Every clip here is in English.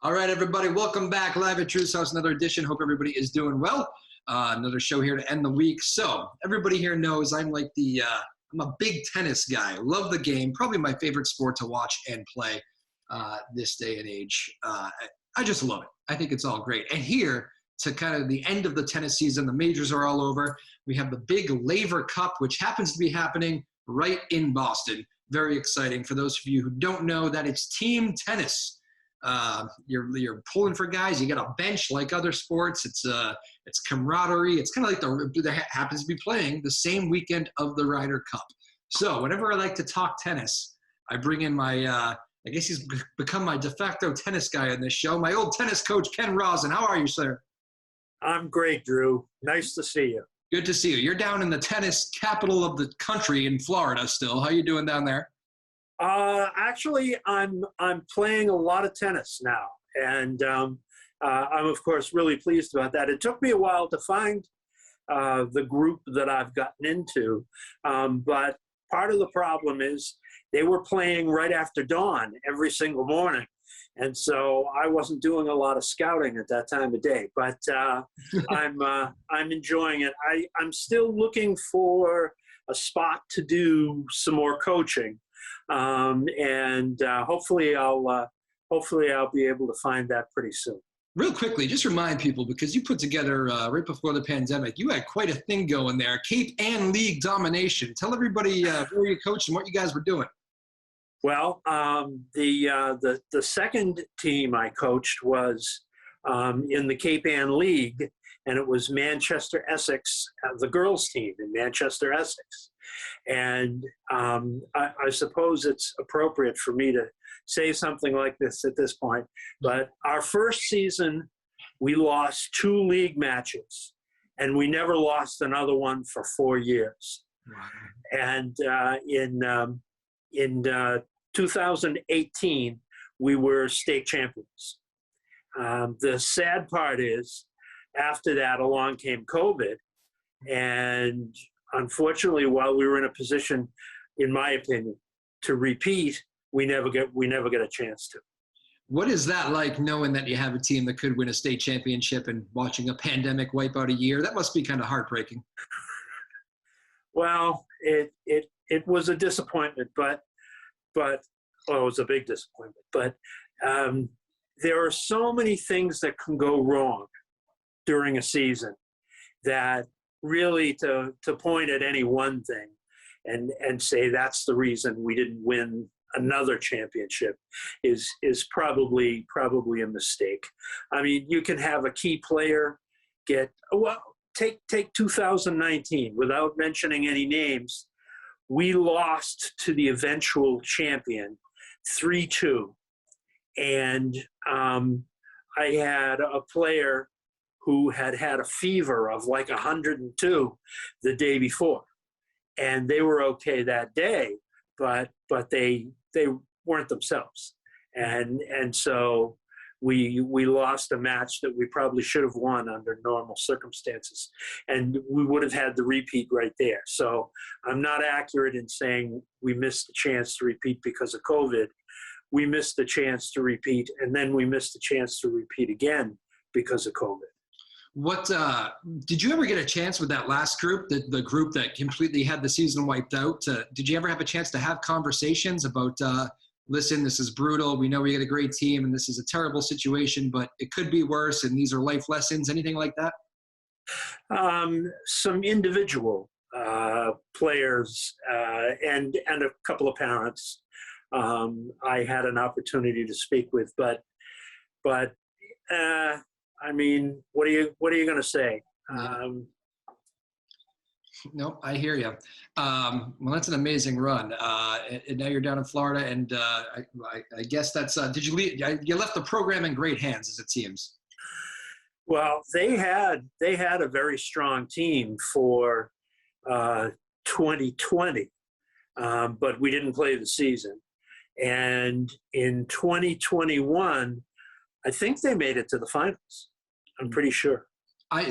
All right, everybody, welcome back live at Drew's House, another edition. Hope everybody is doing well. Another show here to end the week. So everybody here knows I'm like I'm a big tennis guy. Love the game. Probably my favorite sport to watch and play this day and age. I just love it. I think it's all great. And here to kind of the end of the tennis season, the majors are all over. We have the big Lavender Cup, which happens to be happening right in Boston. Very exciting. For those of you who don't know, that it's team tennis. You're pulling for guys. You got a bench like other sports. It's camaraderie. It's kind of like that happens to be playing the same weekend of the Ryder Cup. So whenever I like to talk tennis, I bring in my I guess he's become my de facto tennis guy on this show, my old tennis coach, Ken Rawson. How are you, sir? I'm great, Drew. Nice to see you. Good to see you. You're down in the tennis capital of the country in Florida still. How you doing down there? Actually, I'm playing a lot of tennis now, and I'm of course really pleased about that. It took me a while to find the group that I've gotten into, but part of the problem is they were playing right after dawn every single morning, and so I wasn't doing a lot of scouting at that time of day. But I'm enjoying it. I'm still looking for a spot to do some more coaching. And hopefully I'll be able to find that pretty soon. Real quickly, just remind people, because you put together right before the pandemic, you had quite a thing going there, Cape Ann League domination. Tell everybody where you coached and what you guys were doing. Well, the second team I coached was in the Cape Ann League, and it was Manchester Essex, the girls' team in Manchester Essex. And I suppose it's appropriate for me to say something like this at this point, but our first season, we lost 2 league matches, and we never lost another one for 4 years. Wow. And in 2018, we were state champions. The sad part is, after that, along came COVID, and unfortunately, while we were in a position, in my opinion, to repeat, we never get a chance to. What is that like, knowing that you have a team that could win a state championship and watching a pandemic wipe out a year? That must be kind of heartbreaking. Well, it was a disappointment, but it was a big disappointment. But there are so many things that can go wrong during a season that really to point at any one thing and say that's the reason we didn't win another championship is probably a mistake. I mean, you can have a key player take 2019 without mentioning any names. We lost to the eventual champion 3-2, and I had a player who had a fever of like 102 the day before, and they were okay that day, but they weren't themselves, and so we lost a match that we probably should have won under normal circumstances, and we would have had the repeat right there. So I'm not accurate in saying we missed the chance to repeat because of COVID. We missed the chance to repeat, and then we missed the chance to repeat again because of COVID. What did you ever get a chance with that last group, the group that completely had the season wiped out? Did you ever have a chance to have conversations about, listen, this is brutal. We know we got a great team, and this is a terrible situation, but it could be worse, and these are life lessons. Anything like that? Some individual players and a couple of parents I had an opportunity to speak with, but. I mean, what are you going to say? No, I hear you. Well, that's an amazing run. And now you're down in Florida, and I guess that's. Did you leave? You left the program in great hands, as it seems. Well, they had a very strong team for 2020, but we didn't play the season. And in 2021. I think they made it to the finals. I'm pretty sure.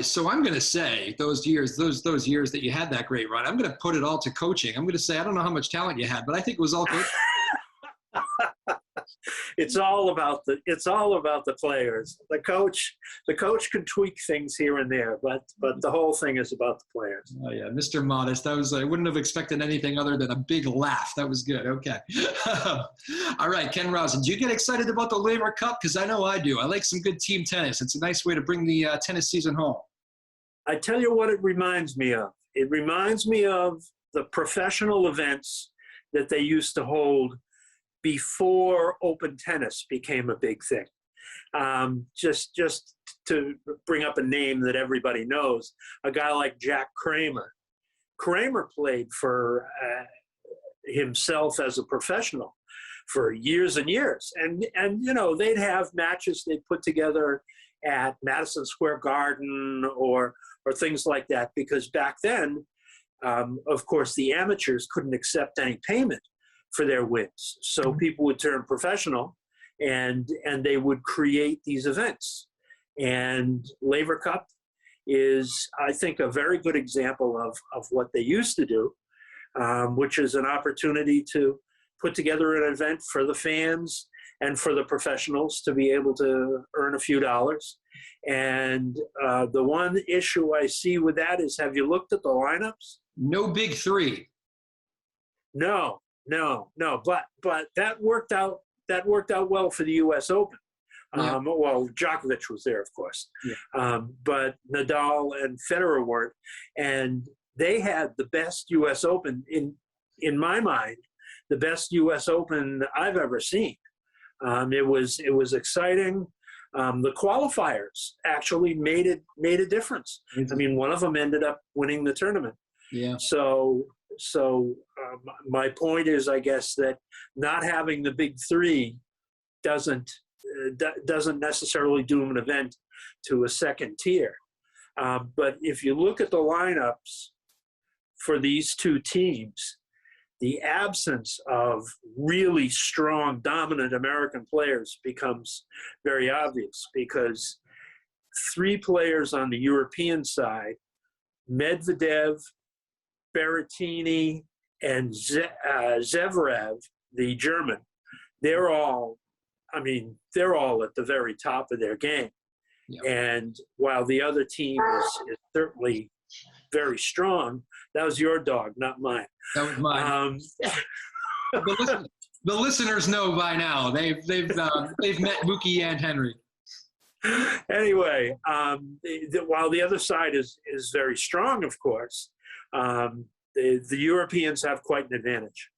So I'm going to say those years that you had that great run, I'm going to put it all to coaching. I'm going to say I don't know how much talent you had, but I think it was all good. It's all about the players. The coach can tweak things here and there, but the whole thing is about the players. Oh yeah, Mr. Modest. I wouldn't have expected anything other than a big laugh. That was good. Okay. All right, Ken Rawson, do you get excited about the Lavender Cup? Because I know I do. I like some good team tennis. It's a nice way to bring the tennis season home. I tell you what it reminds me of. It reminds me of the professional events that they used to hold before open tennis became a big thing. Just to bring up a name that everybody knows, a guy like Jack Kramer. Kramer played for himself as a professional for years and years. And you know, they'd have matches they'd put together at Madison Square Garden or things like that, because back then, of course, the amateurs couldn't accept any payment for their wins. So people would turn professional and they would create these events. And Lavender Cup is, I think, a very good example of what they used to do, which is an opportunity to put together an event for the fans and for the professionals to be able to earn a few dollars. And the one issue I see with that is, have you looked at the lineups? No big three. No. But that worked out well for the U.S. Open. Yeah. Well, Djokovic was there, of course. Yeah. But Nadal and Federer weren't. And they had the best U.S. Open, in my mind, the best U.S. Open I've ever seen. It was exciting. The qualifiers actually made a difference. I mean, one of them ended up winning the tournament. Yeah. So my point is, I guess, that not having the big three doesn't necessarily doom an event to a second tier. But if you look at the lineups for these two teams, the absence of really strong, dominant American players becomes very obvious, because three players on the European side, Medvedev, Berrettini, and Zverev, the German, they're all at the very top of their game. Yeah. And while the other team is certainly very strong, that was your dog, not mine. That was mine. The listeners know by now. They've met Mookie and Henry. Anyway, while the other side is very strong, of course, the Europeans have quite an advantage.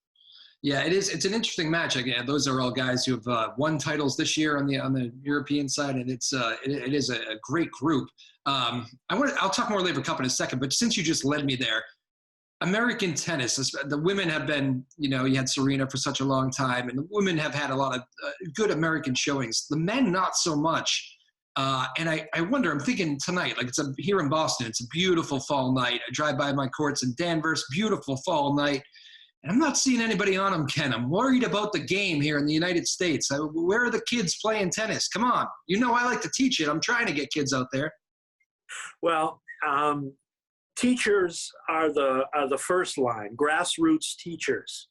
Yeah, it is. It's an interesting match. Again, those are all guys who have won titles this year on the European side, and it is a great group. I'll talk more Lavender Cup in a second, but since you just led me there, American tennis, the women have been, you had Serena for such a long time, and the women have had a lot of good American showings. The men, not so much. And I wonder, I'm thinking tonight, like here in Boston, it's a beautiful fall night. I drive by my courts in Danvers, beautiful fall night. And I'm not seeing anybody on them, Ken. I'm worried about the game here in the United States. Where are the kids playing tennis? Come on. I like to teach it. I'm trying to get kids out there. Well, teachers are the first line, grassroots teachers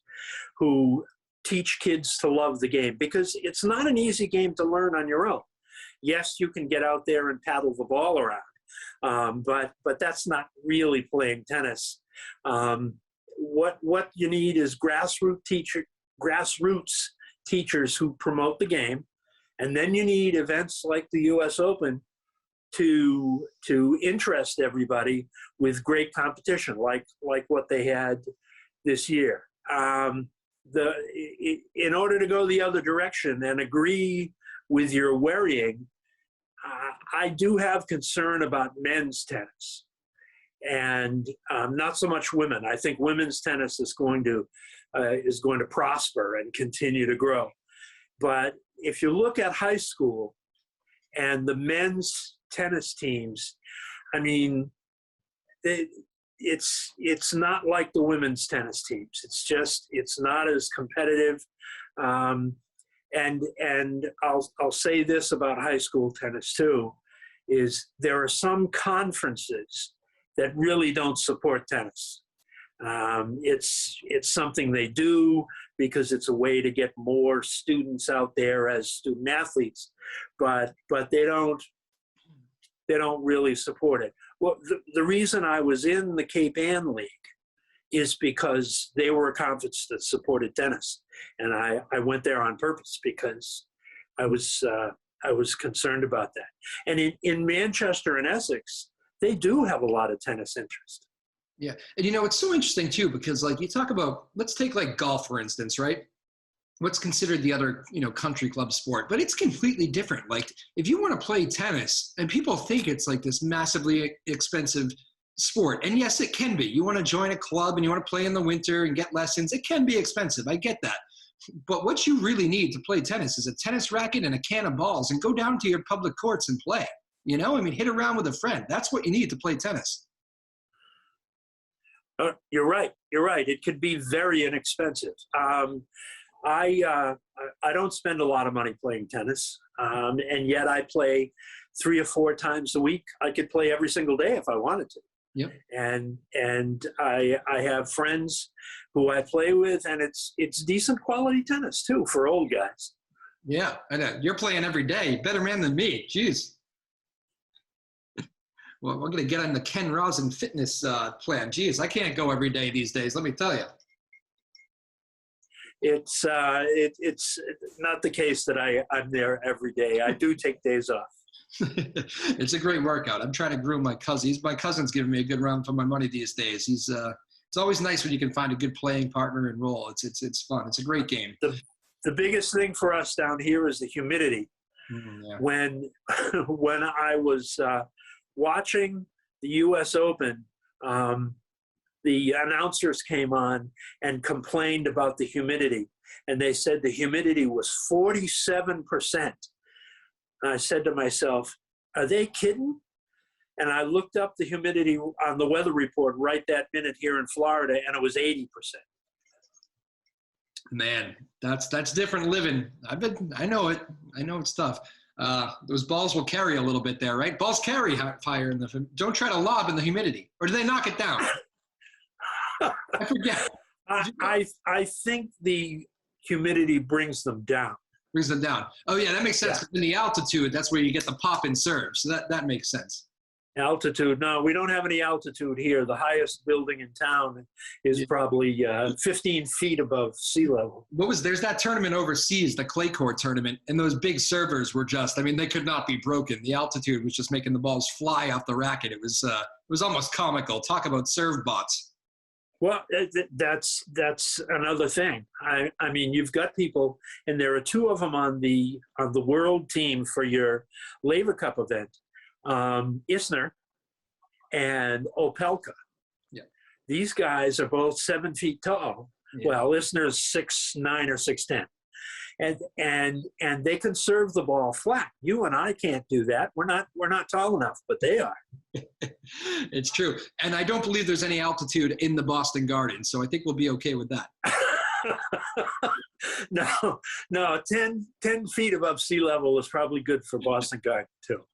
who teach kids to love the game, because it's not an easy game to learn on your own. Yes, you can get out there and paddle the ball around, but that's not really playing tennis. What you need is grassroots teachers who promote the game, and then you need events like the U.S. Open to interest everybody with great competition, like what they had this year. In order to go the other direction and agree with your worrying, I do have concern about men's tennis, and not so much women. I think women's tennis is going to prosper and continue to grow. But if you look at high school and the men's tennis teams, I mean, it's not like the women's tennis teams. It's not as competitive. And I'll say this about high school tennis too, is there are some conferences that really don't support tennis. It's something they do because it's a way to get more students out there as student athletes, but they don't really support it. Well, the reason I was in the Cape Ann League is because they were a conference that supported tennis, and I went there on purpose because I was concerned about that. And in Manchester and Essex, they do have a lot of tennis interest. Yeah. And it's so interesting too, because like you talk about, let's take like golf, for instance, right? What's considered the other, country club sport, but it's completely different. Like if you want to play tennis, and people think it's like this massively expensive sport, and yes, it can be. You want to join a club and you want to play in the winter and get lessons. It can be expensive. I get that. But what you really need to play tennis is a tennis racket and a can of balls, and go down to your public courts and play. Hit around with a friend. That's what you need to play tennis. You're right. It could be very inexpensive. I don't spend a lot of money playing tennis, and yet I play 3 or 4 times a week. I could play every single day if I wanted to. Yep. And I have friends who I play with, and it's decent quality tennis too for old guys. Yeah, I know. You're playing every day. Better man than me. Jeez. Well, we're going to get on the Ken Rawson fitness plan. Jeez, I can't go every day these days, let me tell you. It's not the case that I'm there every day. I do take days off. It's a great workout. I'm trying to groom my cousin. My cousin's giving me a good run for my money these days. It's always nice when you can find a good playing partner and roll. It's fun. It's a great game. The biggest thing for us down here is the humidity. Yeah. When I was watching the U.S. Open, the announcers came on and complained about the humidity, and they said the humidity was 47%. And I said to myself, are they kidding? And I looked up the humidity on the weather report right that minute here in Florida, and it was 80%. Man, that's different living. I know it. I know it's tough. Those balls will carry a little bit there, right? Balls carry fire don't try to lob in the humidity, or do they knock it down? I forget. I think the humidity brings them down. Brings them down. Oh yeah, that makes sense. Yeah. In the altitude, that's where you get the pop and serve. So that makes sense. Altitude. No, we don't have any altitude here. The highest building in town is probably 15 feet above sea level. There's that tournament overseas, the clay court tournament, and those big servers were they could not be broken. The altitude was just making the balls fly off the racket. It was almost comical. Talk about serve bots. Well, that's another thing. I mean, you've got people, and there are 2 of them on the world team for your Lavender Cup event. Isner and Opelka. Yeah. These guys are both 7 feet tall. Yeah. Well, Isner's 6'9" or 6'10", and they can serve the ball flat. You and I can't do that. We're not tall enough, but they are. It's true, and I don't believe there's any altitude in the Boston Garden, so I think we'll be okay with that. No, 10 feet above sea level is probably good for Boston Garden too.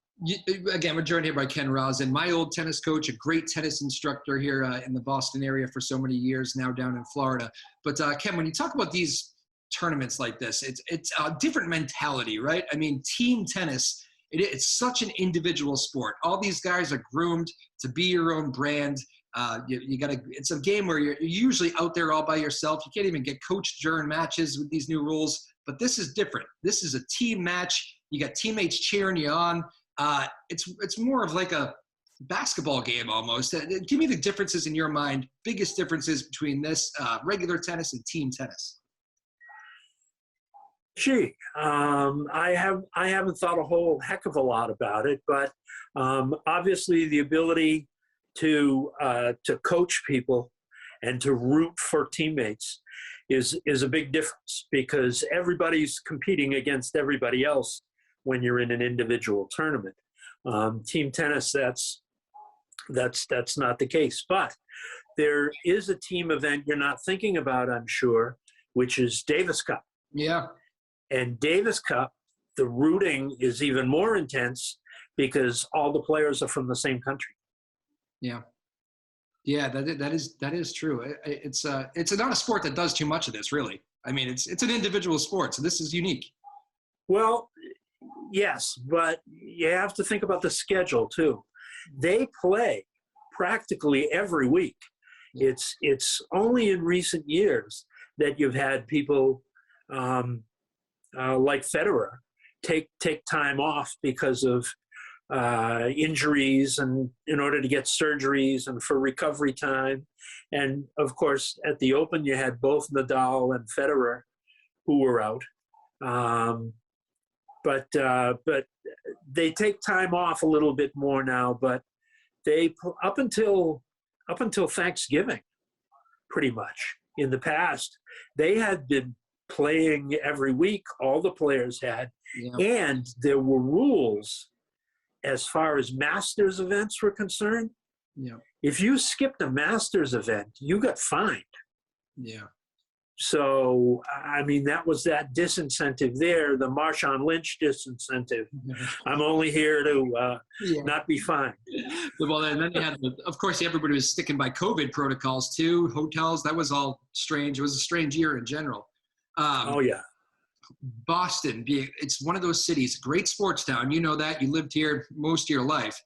Again, we're joined here by Ken Rawson, my old tennis coach, a great tennis instructor here in the Boston area for so many years, now down in Florida. But Ken, when you talk about these tournaments like this, it's a different mentality, right? I mean, team tennis, it's such an individual sport. All these guys are groomed to be your own brand. It's a game where you're usually out there all by yourself. You can't even get coached during matches with these new rules. But this is different. This is a team match. You got teammates cheering you on. It's more of like a basketball game almost. Give me the differences in your mind, biggest differences between this regular tennis and team tennis. I haven't thought a whole heck of a lot about it, but obviously the ability to coach people and to root for teammates is a big difference, because everybody's competing against everybody else when you're in an individual tournament. Team tennis, that's not the case. But there is a team event you're not thinking about, I'm sure, which is Davis Cup. Yeah. And Davis Cup, the rooting is even more intense because all the players are from the same country. Yeah. Yeah, that is true. It's not a sport that does too much of this, really. I mean, it's an individual sport, so this is unique. Well, yes, but you have to think about the schedule too. They play practically every week. It's only in recent years that you've had people like Federer take time off because of injuries and in order to get surgeries and for recovery time. And of course, at the Open, you had both Nadal and Federer who were out. But they take time off a little bit more now. But they up until Thanksgiving, pretty much in the past, they had been playing every week. All the players had, and there were rules as far as Masters events were concerned. Yeah. If you skipped a Masters event, you got fined. Yeah. So, I mean, that was that disincentive there, the Marshawn Lynch disincentive. I'm only here to not be fined. Well, and then you had, of course, everybody was sticking by COVID protocols too. Hotels, that was all strange. It was a strange year in general. Oh, yeah. Boston, it's one of those cities, great sports town. You know that. You lived here most of your life.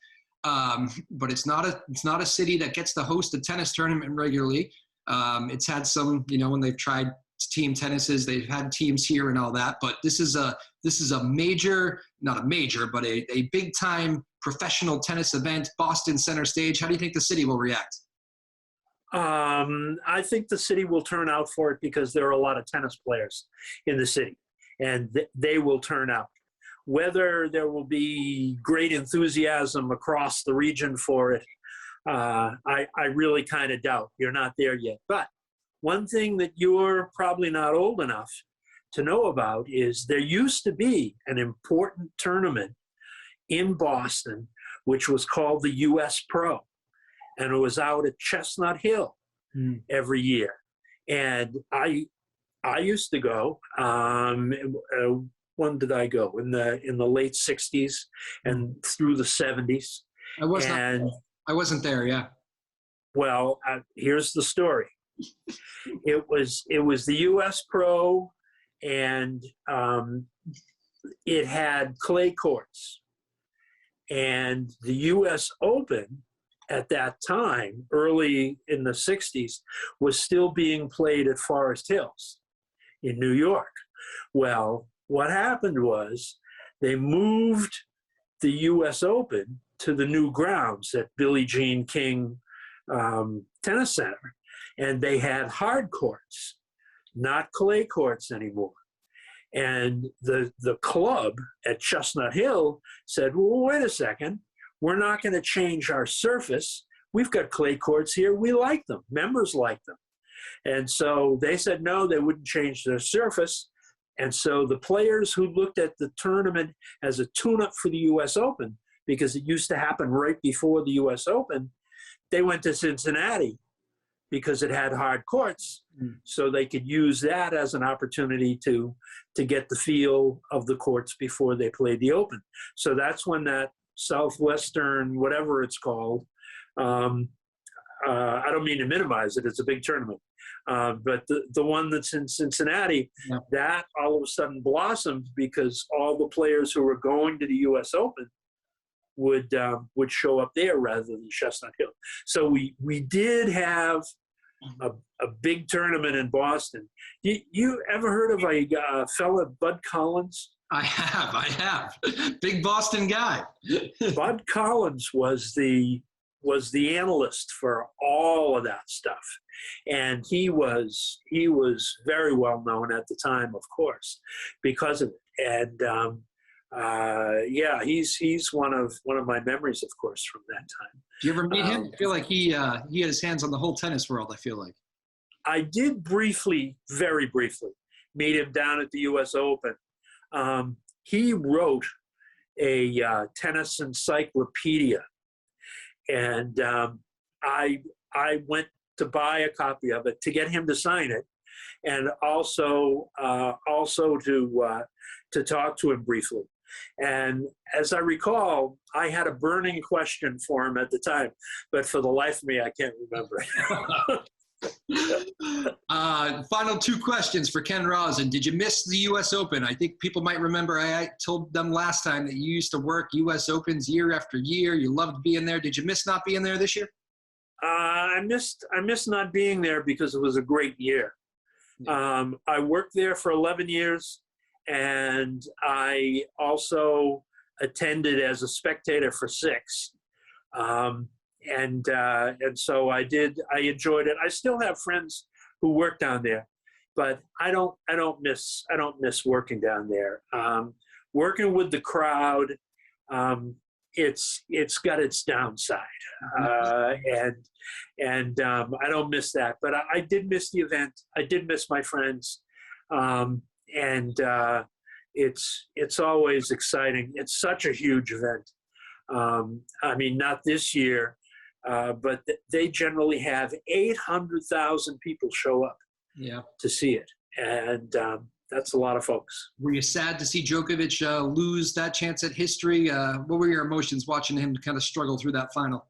But it's not a city that gets to host a tennis tournament regularly. It's had some, when they've tried team tennises, they've had teams here and all that. But this is a major, not a major, but a big time professional tennis event, Boston center stage. How do you think the city will react? I think the city will turn out for it because there are a lot of tennis players in the city, and they will turn out. Whether there will be great enthusiasm across the region for it, I really kind of doubt. You're not there yet. But one thing that you're probably not old enough to know about is there used to be an important tournament in Boston, which was called the U.S. Pro. And it was out at Chestnut Hill every year. And I used to go. When did I go? In the late 60s and through the 70s. I wasn't there, yeah. Well, here's the story. It was the U.S. Pro, and it had clay courts. And the U.S. Open at that time, early in the 60s, was still being played at Forest Hills in New York. Well, what happened was they moved the U.S. Open to the new grounds at Billie Jean King Tennis Center, and they had hard courts, not clay courts anymore. And the club at Chestnut Hill said, well, wait a second, we're not going to change our surface. We've got clay courts here. We like them. Members like them. And so they said no, they wouldn't change their surface. And so the players who looked at the tournament as a tune-up for the U.S. Open, because it used to happen right before the U.S. Open, they went to Cincinnati because it had hard courts. So they could use that as an opportunity to get the feel of the courts before they played the Open. So that's when that Southwestern, whatever it's called, I don't mean to minimize it, it's a big tournament. But the one that's in Cincinnati, that all of a sudden blossomed because all the players who were going to the U.S. Open would show up there rather than Chestnut Hill. So we did have a big tournament in Boston. You ever heard of a fella, Bud Collins? I have. Big Boston guy. Bud Collins was the analyst for all of that stuff. And he was very well known at the time, of course, because of it. And he's one of my memories, of course, from that time. Do you ever meet him? I feel like he had his hands on the whole tennis world, I feel like. I did briefly, very briefly, meet him down at the U.S. Open. He wrote a tennis encyclopedia, and I went to buy a copy of it to get him to sign it, and also to talk to him briefly. And as I recall, I had a burning question for him at the time, but for the life of me, I can't remember it. Final two questions for Ken Rawson. Did you miss the U.S. Open? I think people might remember I told them last time that you used to work U.S. Opens year after year. You loved being there. Did you miss not being there this year? I missed not being there because it was a great year. I worked there for 11 years, and I also attended as a spectator for 6. And so I enjoyed it. I still have friends who work down there, but I don't miss working down there. Working with the crowd, it's got its downside, and I don't miss that. But I did miss the event. I did miss my friends, and it's always exciting. It's such a huge event. I mean, not this year, but they generally have 800,000 people show up to see it, and that's a lot of folks. Were you sad to see Djokovic lose that chance at history? What were your emotions watching him kind of struggle through that final?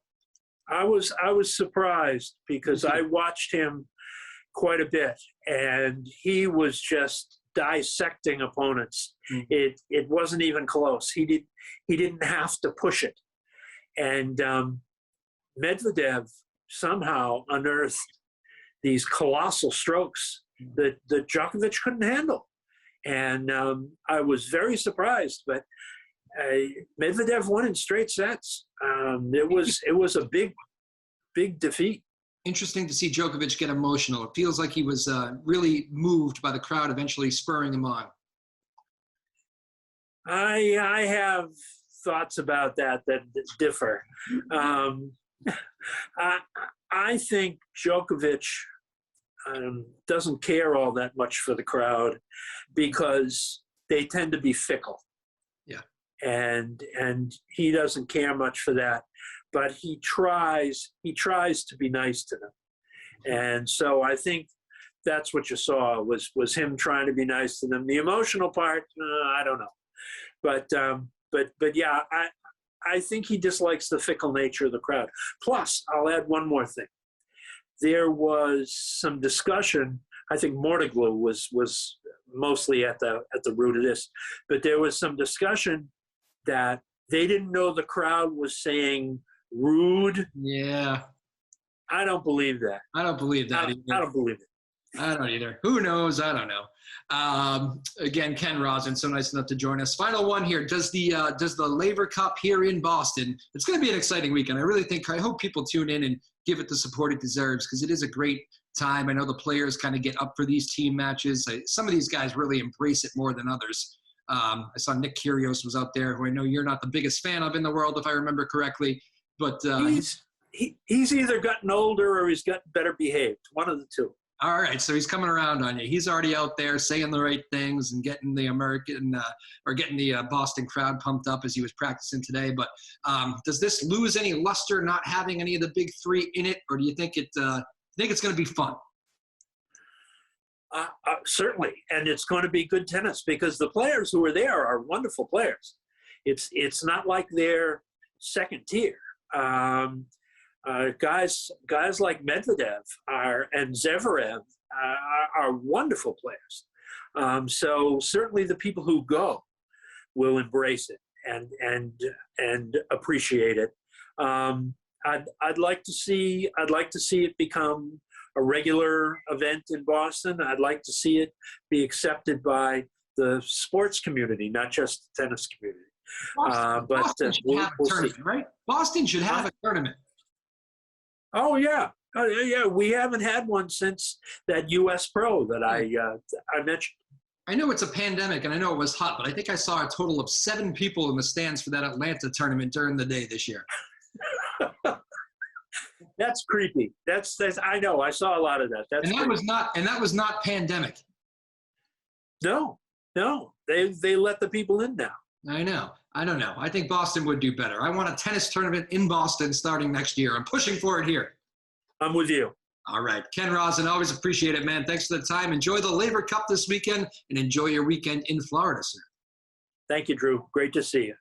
I was surprised because I watched him quite a bit, and he was just dissecting opponents. It wasn't even close. He didn't have to push it, and Medvedev somehow unearthed these colossal strokes that Djokovic couldn't handle. And I was very surprised, but Medvedev won in straight sets. It was a big defeat. Interesting to see Djokovic get emotional. It feels like he was really moved by the crowd eventually spurring him on. I have thoughts about that differ. I think Djokovic doesn't care all that much for the crowd because they tend to be fickle. Yeah. And he doesn't care much for that, but he tries to be nice to them. And so I think that's what you saw was him trying to be nice to them. The emotional part, I don't know. But yeah, I think he dislikes the fickle nature of the crowd. Plus, I'll add one more thing. There was some discussion. I think Mortoglu was mostly at the root of this, but there was some discussion that they didn't know the crowd was saying rude. Yeah. I don't believe that. I don't believe that either. I don't believe it. I don't either. Who knows? I don't know. Again, Ken Rawson, so nice enough to join us. Final one here. Does the Lavender Cup here in Boston, it's going to be an exciting weekend. I hope people tune in and give it the support it deserves because it is a great time. I know the players kind of get up for these team matches. Some of these guys really embrace it more than others. I saw Nick Kyrgios was out there, who I know you're not the biggest fan of in the world, if I remember correctly. But he's either gotten older or he's gotten better behaved. One of the two. All right, so he's coming around on you. He's already out there saying the right things and getting the Boston crowd pumped up as he was practicing today. But does this lose any luster not having any of the big three in it, or do you think it's going to be fun? Certainly, and it's going to be good tennis because the players who are there are wonderful players. It's not like they're second tier. Guys like Medvedev and Zverev are wonderful players. So certainly the people who go will embrace it and appreciate it. I'd like to see it become a regular event in Boston. I'd like to see it be accepted by the sports community, not just the tennis community. Boston should have a tournament, right? Boston should have a tournament. Oh yeah, we haven't had one since that U.S. Pro that I mentioned. I know it's a pandemic, and I know it was hot, but I think I saw a total of 7 people in the stands for that Atlanta tournament during the day this year. That's creepy. That's I know. I saw a lot of that. That was not pandemic. No. They let the people in now. I know. I don't know. I think Boston would do better. I want a tennis tournament in Boston starting next year. I'm pushing for it here. I'm with you. All right. Ken Rawson, always appreciate it, man. Thanks for the time. Enjoy the Lavender Cup this weekend and enjoy your weekend in Florida, sir. Thank you, Drew. Great to see you.